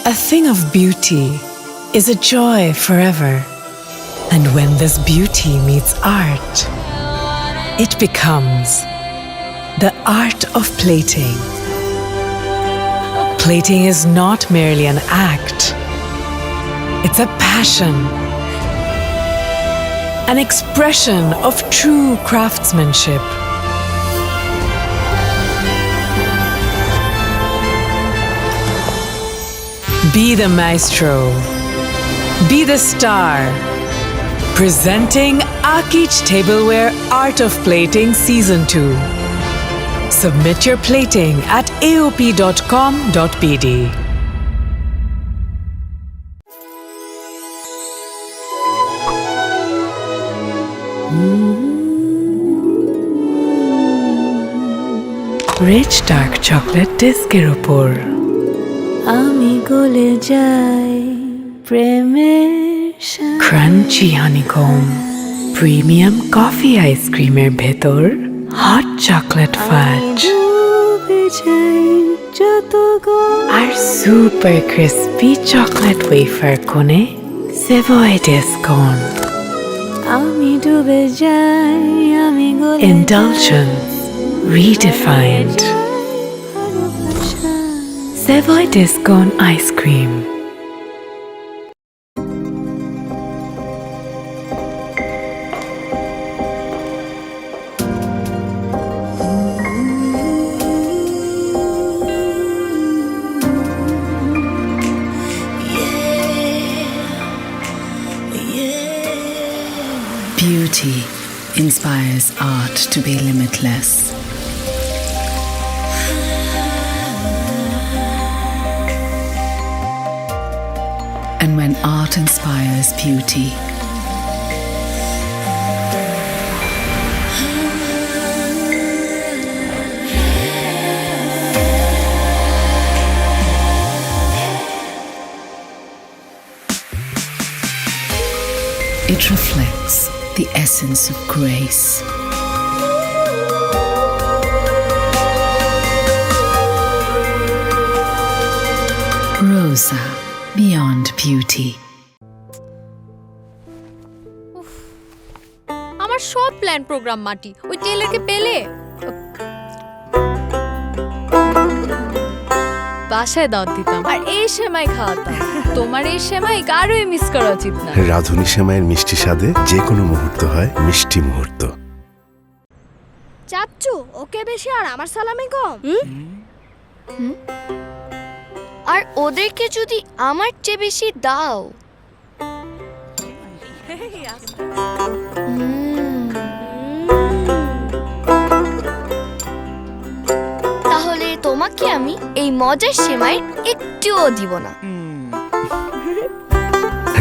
A thing of beauty is a joy forever. And when this beauty meets art, it becomes the art of plating. Plating is not merely an act. It's a passion, an expression of true craftsmanship. Be the maestro. Be the star. Presenting Akich Tableware Art of Plating Season 2. Submit your plating at aop.com.pd. Rich dark chocolate disc-এর উপর আমি গলে যাই প্রেমের crunchy honeycomb, premium coffee ice creamer ভেতর hot chocolate fudge আর super crispy chocolate wafer কোণে Savoy Discone. আমি ডুবে যাই আমি গলে Indulgence redefined. Savoy Discone ice cream. Beauty inspires art to be limitless. And when art inspires beauty, it reflects the essence of grace. Rosa, beyond beauty. আমার সব plan programme মাটি। ওই টেলারকে পেলে বাসায় দাওয়াত দিতাম আর এই সেমাই খাওয়াতাম। তোমার এই সেমাই কারোই মিস করা উচিত না। রাধুনী সেমাইয়ের মিষ্টি স্বাদে যে কোনো মুহূর্ত হয় মিষ্টি মুহূর্ত। চাচ্চু ওকে বেশি আর আমার সালামি কম। আর ওদেরকে যদি আমার চেয়ে বেশি দাও। তাহলে তোমাকে আমি এই মজার সেমাই একটুও দিব না।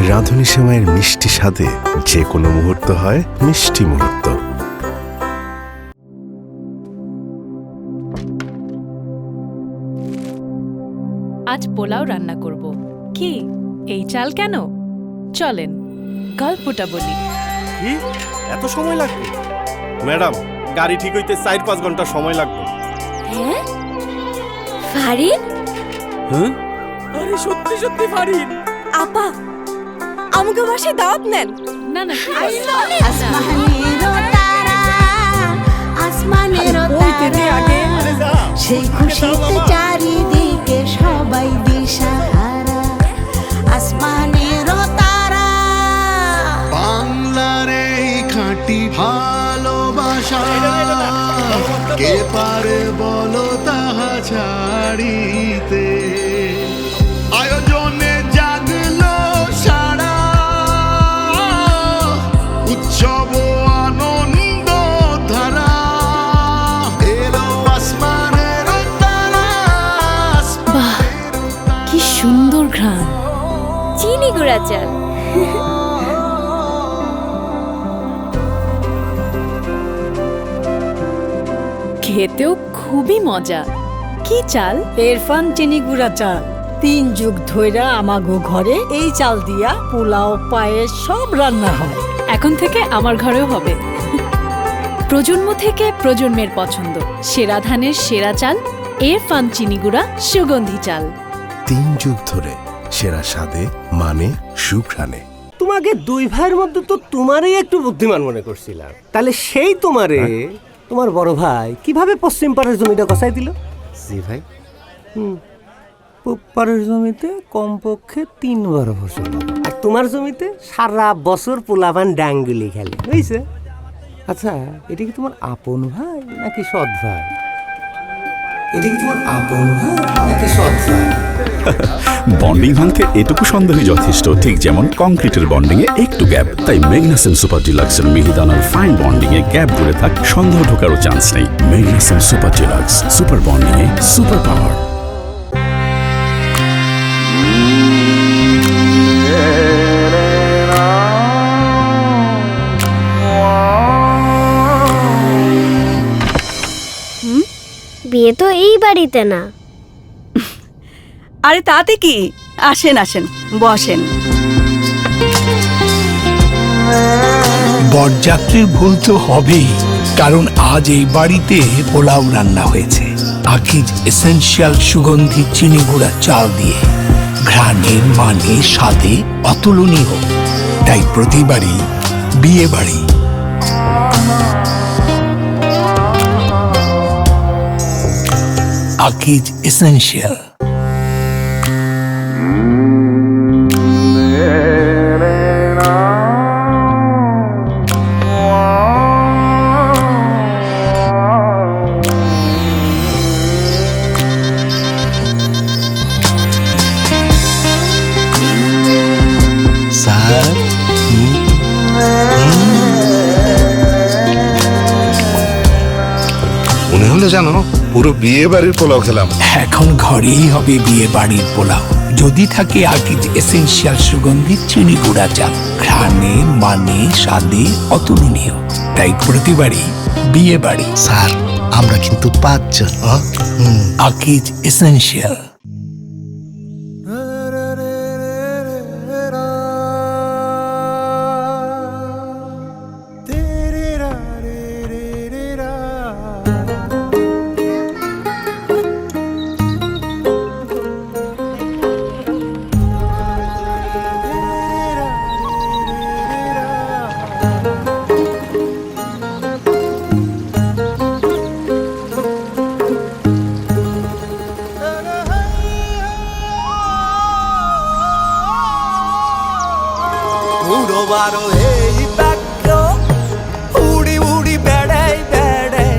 রাধুনী সেমাইয়ের মিষ্টি স্বাদে যে কোনো মুহূর্ত হয় মিষ্টি মুহূর্ত। আজ পোলাও রান্না করব। কি এই চাল কেন? চলেন গল্পটা বলি। কি এত সময় লাগবে? ম্যাডাম গাড়ি ঠিক হইতে 4-5 ঘন্টা সময় লাগবে। হ্যাঁ ফারিন? হ্যাঁ আরে সত্যি সত্যি ফারিন। আপা আমাকে বাসায় দাওয়াত নেন। না না সেই খুশিতে চারিদিকে সবাই দিশাহারা আসমানের তারা বাংলার এই খাঁটি ভালোবাসা কে পারে বলো তাহা ছাড়িতে আয়োজনে জাগলো সারা উৎসব আনন্দ ধারা এলো আসমানের তারা। বাহ কি সুন্দর ঘ্রাণ। চিনি গুঁড়া চাল। খেতেও খুবই মজা। কি চাল? এরফান চিনি গুঁড়া চাল। 3 যুগ ধইরা আমাগো ঘরে এই চাল দিয়া পোলাও পায়েস সব রান্না হয়। এখন থেকে আমার ঘরেও হবে। প্রজন্ম থেকে প্রজন্মের পছন্দ সেরা ধানের সেরা চাল এরফান চিনি গুঁড়া সুগন্ধি চাল। 3 যুগ ধরে সেরা স্বাদে, মানে, সুঘ্রাণে। তোমাকে দুই ভাইয়ের মধ্যে তো তোমারই একটু বুদ্ধিমান মনে করছিলাম, তাহলে সেই তোমারে তোমার বড় ভাই কিভাবে পশ্চিম পাড়ের জমিটা কষাই দিল? জি ভাই। পূব পাড়ের জমিতে কমপক্ষে 3 বার ফসল হবে, আর তোমার জমিতে সারা বছর পোলাপান ডাঙ্গুলি খেলে, বুঝছে? আচ্ছা, এটা কি তোমার আপন ভাই নাকি সৎ ভাই? এটা কি তোমার আপন ভাই নাকি সৎ ভাই? বন্ডিং ভাঙতে এটুকু সন্দেহই যথেষ্ট, ঠিক যেমন কংক্রিটের বন্ডিং এ একটু গ্যাপ। তাই ম্যাগনাসিয়াম সুপার ডিলাক্সের মিহিদানার ফাইন বন্ডিং এ গ্যাপ জুড়ে থাক, সন্দেহ ঢোকারও চান্স নেই। ম্যাগনাসিয়াম সুপার ডিলাক্স, সুপার বন্ডিং এ সুপার পাওয়ার। বিয়ে তো এই বাড়িতে না। আরে তাতে কি, আসেন আসেন, বসেন। বরযাত্রীর ভুল তো হবেই, কারণ আজ এই বাড়িতে পোলাও রান্না হয়েছে আকিজ এসেনশিয়াল সুগন্ধি চিনি গুঁড়া চাল দিয়ে। ঘ্রাণের, মানে, স্বাদে অতুলনীয়। তাই প্রতিবারই বিয়ে বাড়ি। আকিজ এসেনশিয়াল। স্যার, মনে হলো জানো, পুরো বিয়ে বাড়ির পোলাও খেলাম। এখন ঘরেই হবে বিয়ে বাড়ির পোলাও, যদি থাকে আকিজ এসেনশিয়াল সুগন্ধি চিনি গুঁড়া চাল। ঘ্রাণে, মানে, স্বাদে অতুলনীয়। তাই প্রতিবারই বিয়ে বাড়ি। স্যার, আমরা কিন্তু 5 জন। আকিজ এসেনশিয়াল। উড়ি উড়ি বেড়াই বেড়াই,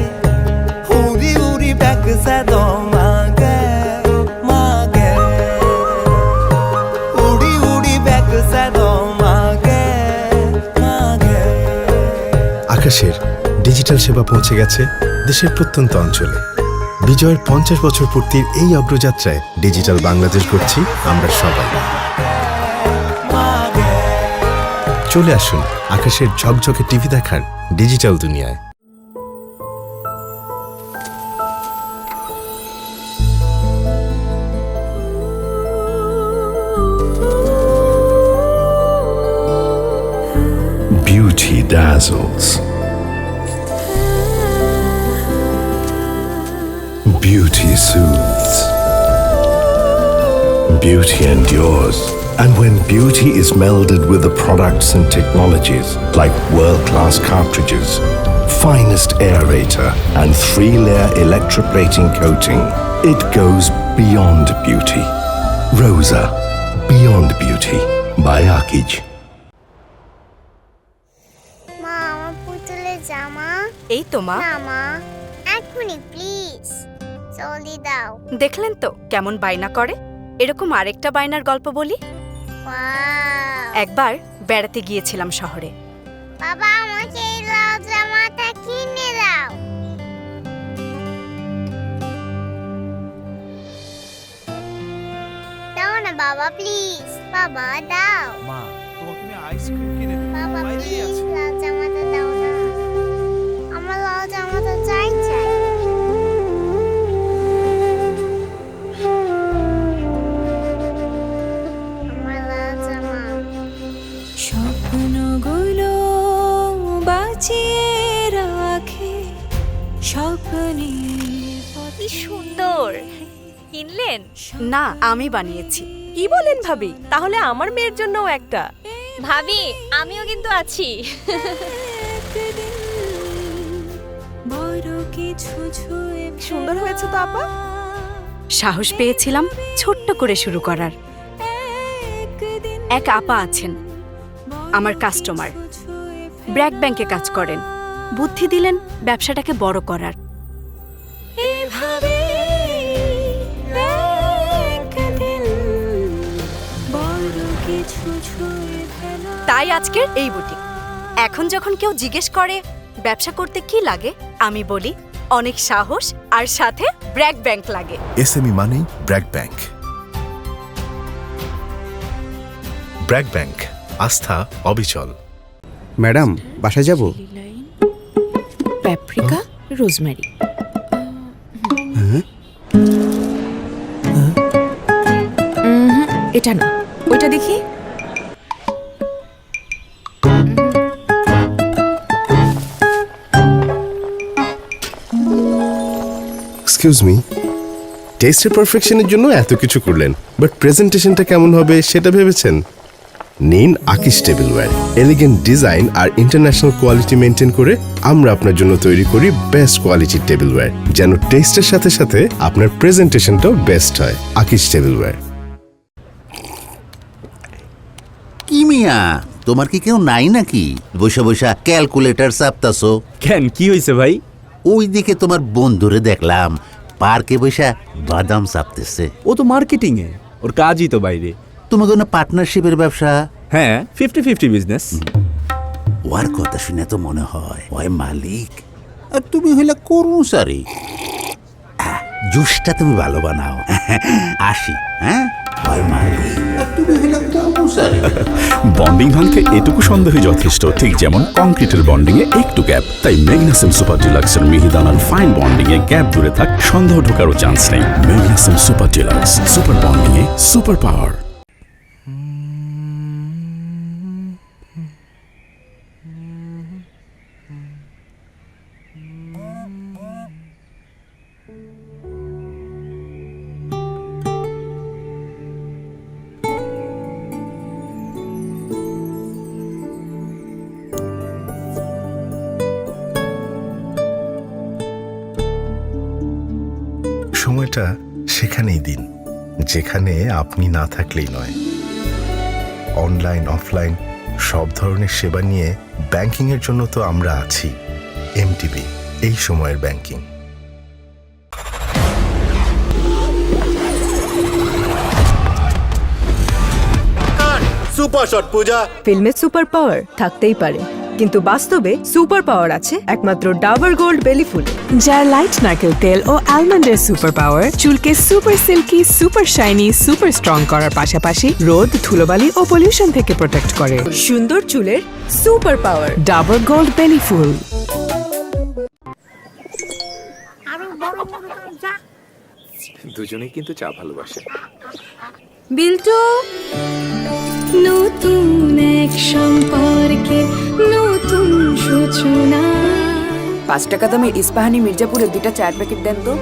উড়ি উড়ি ব্যাগ সাদো মাগে মাগে, উড়ি উড়ি ব্যাগ সাদো মাগে মাগে। আকাশের ডিজিটাল সেবা পৌঁছে গেছে দেশের প্রত্যন্ত অঞ্চলে। বিজয়ের 50 বছর পূর্তির এই অগ্রযাত্রায় ডিজিটাল বাংলাদেশ গড়ছি আমরা সবাই। চলে আসুন আকাশের ঝকঝকে টিভি দেখার ডিজিটাল দুনিয়ায়। Beauty dazzles. Beauty soothes. Beauty endures. And when beauty is melded with the products and technologies like world-class cartridges, finest aerator, and 3-layer electroplating coating, it goes beyond beauty. Rosa, beyond beauty by Akij. মা, আমার পুতুলের জামা। এই তো মা। না মা, এখনই প্লিজ, জলদি দাও। দেখলেন তো কেমন বায়না করে। এরকম আরেকটা বায়নার গল্প বলি। একবার বেড়াতে গিয়েছিলাম শহরে। বাবা, আমাকে এই লাল জামাটা কিনে দাও। দাও না বাবা, প্লিজ। বাবা দাও। মা, তোমাকে আমি আইসক্রিম কিনে দেব। বাবা প্লিজ, লাল জামাটা দাও না। আমার লাল জামাটা চাই চাই। আমার লাল জামা। স্বপ্নগুলো বাঁচিয়ে রাখে স্বপ্নের কি সুন্দর। কিনলেন? না, আমি বানিয়েছি। কি বলেন ভাবি? তাহলে আমার মেয়ের জন্যও একটা। ভাবি আমিও কিন্তু আছি। সুন্দর হয়েছে তো আপা। সাহস পেয়েছিলাম ছোট্ট করে শুরু করার। এক আপা আছেন আমার কাস্টমার, ব্র্যাক ব্যাংকে কাজ করেন, বুদ্ধি দিলেন ব্যবসাটাকে বড় করার। তাই আজকের এই বুটিক। এখন যখন কেউ জিজ্ঞেস করে ব্যবসা করতে কি লাগে, আমি বলি অনেক সাহস আর সাথে ব্র্যাক ব্যাংক লাগে। এসএমই মানেই ব্র্যাক ব্যাংক। ব্র্যাক ব্যাংক, আস্থা অবিচল। ম্যাডাম বাসায় যাব? Paprika, rosemary. এটা না, ওইটা দেখি। এক্সকিউজ মি, টেস্টের পারফেকশনের জন্য এত কিছু করলেন, বাট প্রেজেন্টেশনটা কেমন হবে সেটা ভেবেছেন? নিন আকিশ টেবিলওয়্যার। এলিগেন্ট ডিজাইন আর ইন্টারন্যাশনাল কোয়ালিটি মেনটেন করে আমরা আপনার জন্য তৈরি করি বেস্ট কোয়ালিটির টেবিলওয়্যার, যেন টেস্টের সাথে সাথে আপনার প্রেজেন্টেশনটাও বেস্ট হয়। আকিশ টেবিলওয়্যার। কি মিয়া, তোমার কি কেউ নাই নাকি? বসে বসে ক্যালকুলেটর চাপতাছো কেন, কি হয়েছে ভাই? ওই দিকে তোমার বন্ধুরে দেখলাম পার্কে বসে বাদাম চাপতেছে। ও তো মার্কেটিং এ, ওর কাজই তো বাইরে। তোমার কোনো পার্টনারশিপের ব্যবসা? হ্যাঁ, 50-50 বিজনেস। ওর কথা শুনে তো মনে হয় ওই মালিক আর তুমি হইলে কর্মচারী। জুসটা তুমি ভালো বানাও। আসি, হ্যাঁ? ওই মালিক আর তুমি হইলে কর্মচারী। বন্ডিং ভাঙতে এটুকু সন্দেহই যথেষ্ট, ঠিক যেমন কংক্রিটের বন্ডিং এ একটু গ্যাপ। তাই ম্যাগনেসিয়াম সুপার ডিলাক্সের মিহিদানার ফাইন বন্ডিং এ গ্যাপ দূরে থাক, সন্দেহ ঢোকারও চান্স নেই। Magnesium super deluxe, super bonding এ সুপার পাওয়ার। সময়টা সেখানেই দিন যেখানে আপনি না থাকলেই নয়। অনলাইন অফলাইন সব ধরনের সেবা নিয়ে ব্যাংকিং এর জন্য তো আমরা আছি। এমটিবি, এই সময়ের ব্যাংকিং। সুপার শট পূজা। ফিল্মে সুপার পাওয়ার থাকতেই পারে, কিন্তু বাস্তবে সুপার পাওয়ার আছে একমাত্র ডাবর গোল্ড বেলি ফুলে, যার লাইট নারকেল তেল ও আলমন্ডের সুপার পাওয়ার চুলকে super silky, super shiny, super strong করার পাশাপাশি রোদ, ধুলোবালি ও পলিউশন থেকে প্রোটেক্ট করে। সুন্দর চুলের সুপার পাওয়ার ডাবর গোল্ড বেলি ফুল। দুজনেই কিন্তু চা ভালোবাসে। বিল্টু, নতুন এক সম্পর্কে নতুন সূচনা। 5 টাকা দামের ইস্পাহানি মির্জাপুরের 2টা চার প্যাকেট দেন তো।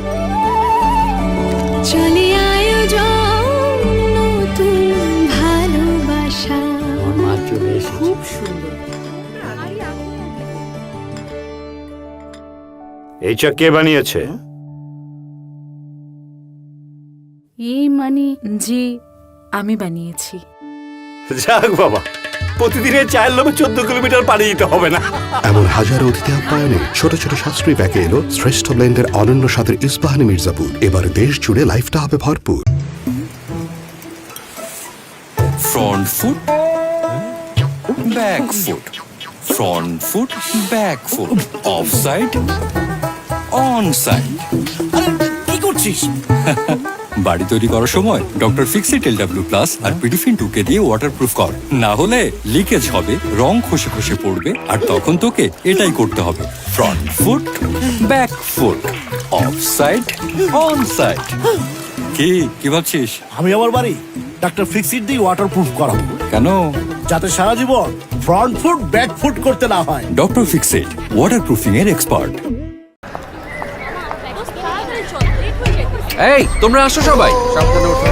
চলে আয়োজন নতুন ভালোবাসা। খুব সুন্দর। এই চা কে বানিয়েছে? এই মানে জি, আমি বানিয়েছি। যাক বাবা, প্রতিদিনের চায়ের লোভে 14 কিলোমিটার পাড়ি দিতে হবে না। এমন হাজারো অতিথি আপ্যায়নে ছোট ছোট সাশ্রয়ী প্যাকে এলো শ্রেষ্ঠ ব্লেন্ডের অনন্য স্বাদের ইস্পাহানি মির্জাপুর। এবার দেশ জুড়ে লাইফটা হবে ভরপুর। Front foot, back foot, front foot, back foot, of side, on side. কি করছিস? বাড়ি তৈরি করার সময় ডক্টর ফিক্সিট LW+ আর পিডিফিন 2 কে দিয়ে ওয়াটারপ্রুফ কর, না হলে লিকেজ হবে, রং খসে খসে পড়বে, আর তখন তোকে এটাই করতে হবে। Front foot, back foot, of side, on side. কি ভাবছিস? আমি আমার বাড়ি ডক্টর ফিক্সিট দিয়ে ওয়াটারপ্রুফ করাবো। কেন? যাতে সারা জীবন ফ্রন্ট ফুট ব্যাক ফুট করতে না হয়। ডক্টর ফিক্সিট, ওয়াটারপ্রুফিং এর এক্সপার্ট। এই তোমরা আসো সবাই, সাবধানে ওঠো।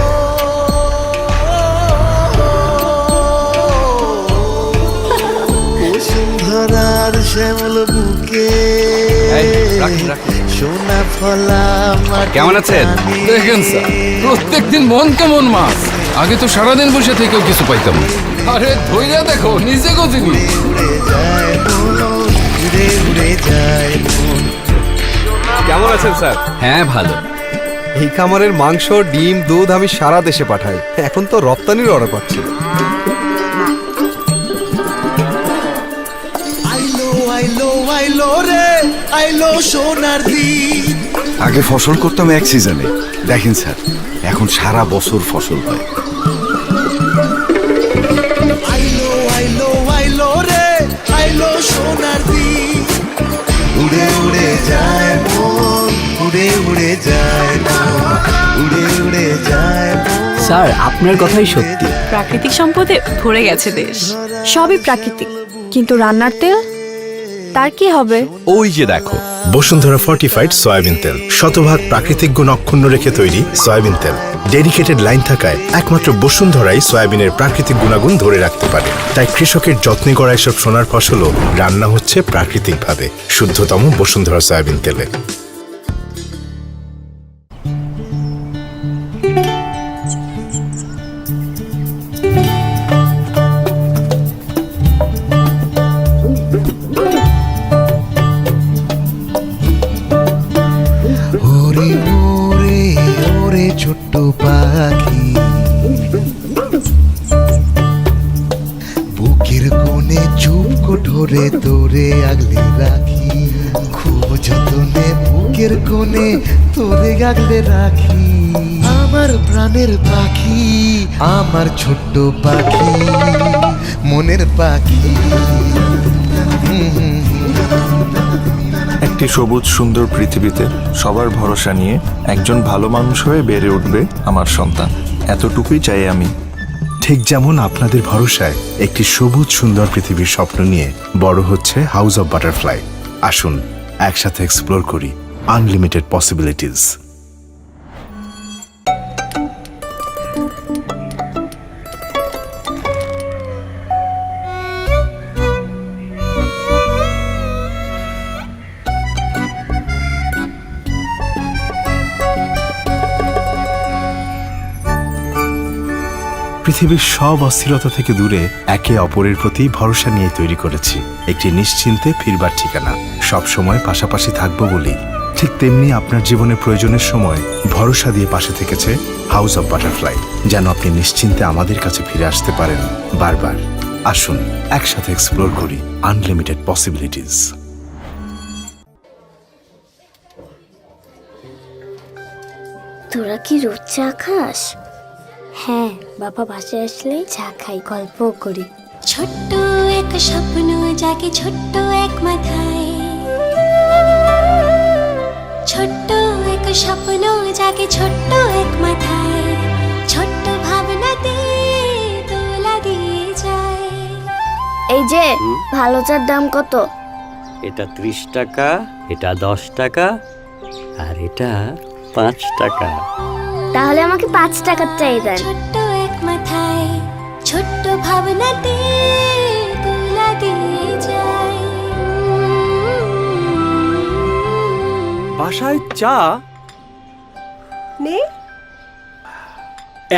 শ্যামল বুকে সোনা ফলা কেমন আছেন? দেখেন স্যার, প্রত্যেকদিন মন কেমন মাছ। আগে তো সারাদিন বসে থেকেও কিছু পাইতাম না। আরে ধৈর্য দেখো, নিজে গজিনি। কেমন আছেন স্যার? হ্যাঁ ভালো। এই খামারের মাংস, ডিম, দুধ আমি সারা দেশে পাঠাই। এখন তো রপ্তানির অর্ডার পাচ্ছি। আগে ফসল করতাম এক সিজনে, দেখেন স্যার এখন সারা বছর ফসল হয়। উড়ে উড়ে যায় মন, উড়ে উড়ে যায় মন, উড়ে উড়ে যায় মন। স্যার আপনার কথাই সত্যি, প্রাকৃতিক সম্পদে ভরে গেছে দেশ। সবই প্রাকৃতিক, কিন্তু রান্নার তেল তার কি হবে? ওই যে দেখো, বসুন্ধরা ফর্টিফাইড সয়াবিন তেল, শতভাগ প্রাকৃতিক গুণ অক্ষুণ্ণ রেখে তৈরি সয়াবিন তেল। ডেডিকেটেড লাইন থাকায় একমাত্র বসুন্ধরাই সয়াবিনের প্রাকৃতিক গুণাগুণ ধরে রাখতে পারে। তাই কৃষকের যত্নে করা এসব সোনার ফসলও রান্না হচ্ছে প্রাকৃতিকভাবে, শুদ্ধতম বসুন্ধরা সয়াবিন তেলে। ওরে ওরে ওরে ছোট্ট পাখি, বুকের কোণে চুপ কোঠরে তোরে আগলে রাখি, খুব যতনে বুকের কোণে তোরে আগলে রাখি। আমার প্রাণের পাখি, আমার ছোট্ট পাখি, মনের পাখি। একটি সবুজ সুন্দর পৃথিবীতে সবার ভরসা নিয়ে একজন ভালো মানুষ হয়ে বেড়ে উঠবে আমার সন্তান, এতটুকুই চাই আমি। ঠিক যেমন আপনাদের ভরসায় একটি সবুজ সুন্দর পৃথিবীর স্বপ্ন নিয়ে বড় হচ্ছে হাউস অব বাটারফ্লাই। আসুন একসাথে এক্সপ্লোর করি আনলিমিটেড পসিবিলিটিস। পৃথিবীর সব অস্থিরতা থেকে দূরে একে অপরের প্রতি ভরসা নিয়ে তৈরি করেছি একটি নিশ্চিন্তে ফিরবার ঠিকানা। সব সময় পাশাপাশি থাকবো বলি, ঠিক তেমনি আপনার জীবনে প্রয়োজনের সময় ভরসা দিয়ে পাশে থেকেছে হাউস অব বাটারফ্লাই, যেন আপনি নিশ্চিন্তে আমাদের কাছে ফিরে আসতে পারেন বারবার। আসুন একসাথে এক্সপ্লোর করি আনলিমিটেড পসিবিলিটিস। তোরা কি রোজ চা খাস? হ্যাঁ, বাবা বাসায় আসলে চা খাই, গল্পও করি। ছোট্ট এক স্বপ্ন জাগে ছোট্ট এক মাথায়, ছোট্ট এক স্বপ্ন জাগে ছোট্ট এক মাথায়, ছোট্ট ভাবনাতে দোলা দিয়ে যায়। এই যে ভালো চার দাম কত? এটা 30 টাকা, এটা 10 টাকা, আর এটা 5 টাকা। তাহলে আমাকে 5 টাকার চাই দেন। ছোট্ট এক মাথায় ছোট্ট ভাবনাতে দোলা দিয়ে যায়। বাসায় চা নে,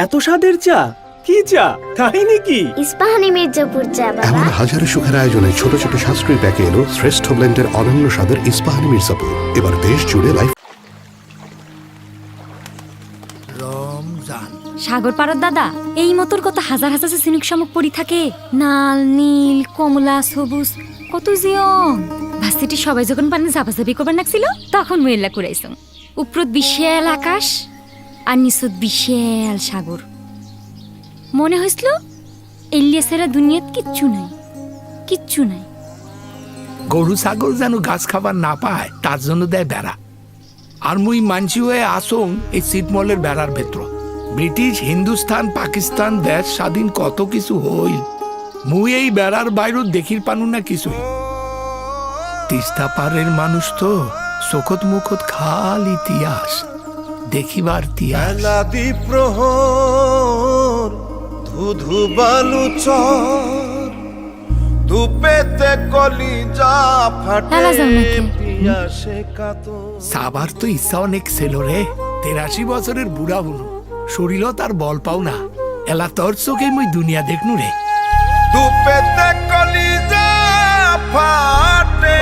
এত স্বাদের চা? কি চা? তাই নাকি? ইস্পাহানি মির্জাপুর চা বাবা। এমন হাজারো সুখের আয়োজনে ছোট ছোট সাশ্রয়ী প্যাকে এলো শ্রেষ্ঠ ব্লেন্ডের অনন্য স্বাদের ইস্পাহানি মির্জাপুর। এবার দেশ জুড়ে লাইফ। সাগর পাড়ার দাদা, এই মতোর কত হাজার হাজার সিনিক শামুক পরি থাকে, নাল, নীল, কমলা, সবুজ, কত জিয়ম। ভার্সিটি সবাই যখন পানি ঝাপাঝাপি করবার নাকছিল, তখন মহিলা কুড়াইছং। উপরত বিশাল আকাশ আর নিচত বিশাল সাগর। মনে হয়েছিল এলিয়া সেরা দুনিয়াত কিচ্ছু নাই, কিচ্ছু নাই। গরু ছাগল যেন ঘাস খাবার না পায়, তার জন্য দেয় বেড়া। আর মুই মানছি হয়ে আসং এই ছিটমহলের বেড়ার ভেতর। ব্রিটিশ, হিন্দুস্তান, পাকিস্তান দেশ স্বাধীন কত কিছু হইল, মুই এই বেড়ার বাইরে দেখির পানু না কিছুই। তিস্তা পারের মানুষ তো চোখত মুখত খাল ইতিহাস, দেখিবার তিয়াস। প্রহর ধুধু বালু চর, দুপেতে কলিজা ফাটে এলা যাও নাকি? পিয়াসে কাতো সাবার তো ইচ্ছা অনেক ছিল রে 83 বছরের বুড়া বুনু শরীরও তার বল পাও না এলা তোর চোখে মুই দুনিয়া দেখনু রে দুপেতে কলিজা ফাটে।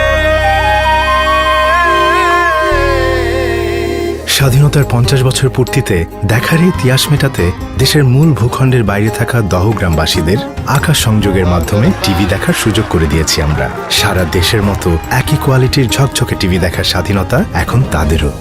স্বাধীনতার 50 বছর পূর্তিতে দেখার ইতিহাস মেটাতে দেশের মূল ভূখণ্ডের বাইরে থাকা দহগ্রামবাসীদের আকাশ সংযোগের মাধ্যমে টিভি দেখার সুযোগ করে দিয়েছি আমরা। সারা দেশের মতো একই কোয়ালিটির ঝকঝকে টিভি দেখার স্বাধীনতা এখন তাদেরও।